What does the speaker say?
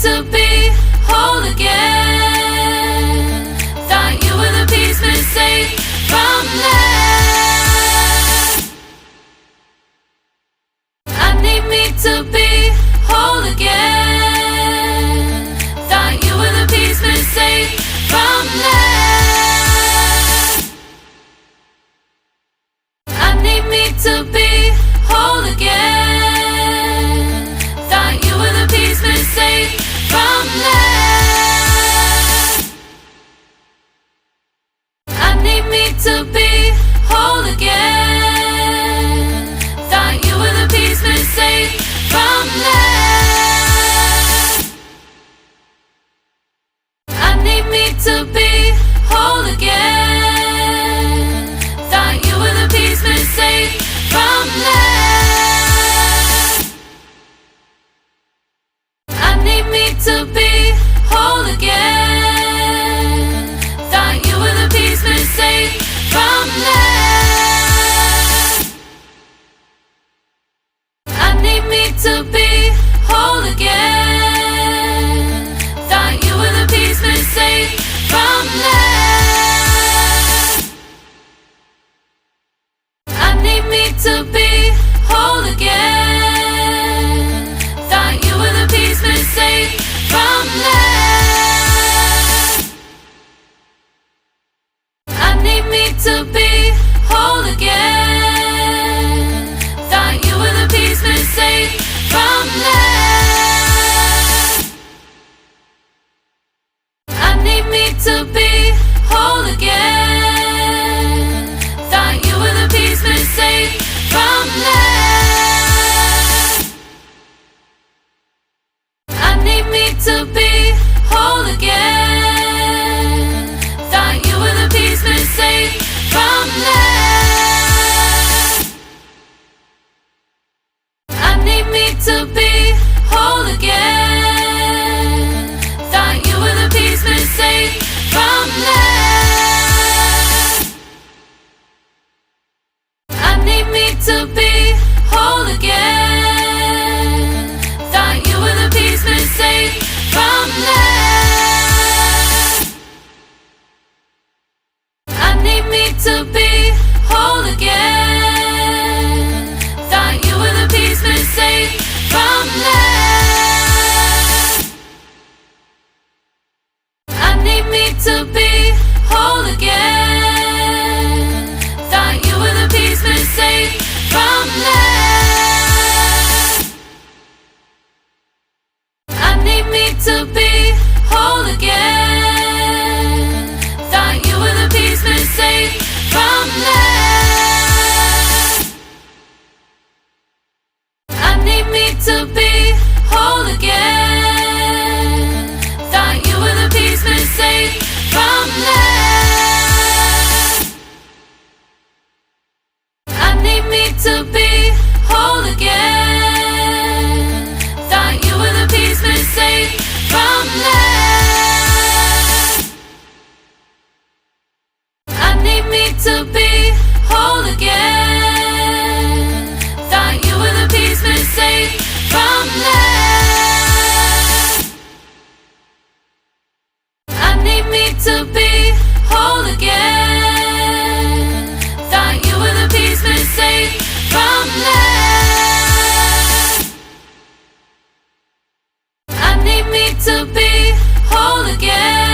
to be whole again. Thought you were the piece missing from left. I need me to be whole again. Thought you were the piece missing from left. I need me to be whole again. Thought you were the piece missing from left. I need me to be whole again. Thought you were the piece missing from left. I need me to be whole again. Thought you were the piece missing from left. I need me to be whole again. Thought you were the piece missing from left. I need me to be whole again. Thought you were the piece missing from left. I need me to be whole again. Thought you were the piece missing from left. I need me to be whole again. Thought you were the piece missing from left. I need me to be whole again. Thought you were the piece missing from left. I need me to be whole again. Thought you were the piece missing from left. I need me to be whole again. Thought you were the piece missing from left. I need me to be whole again. Thought you were the piece missing from left. I need me to be whole again. Thought you were the piece missing from left. I need me to be whole again. Thought you were the piece missing from left. I need me to be whole again. Thought you were the piece missing from left. I need me to be whole again. Thought you were the piece missing from left. I need me to be whole again. Thought you were the piece missing from left. I need me to be whole again. Thought you were the piece missing from left. I need me to be whole again. Thought you were the piece missing from left. I need me to be whole again.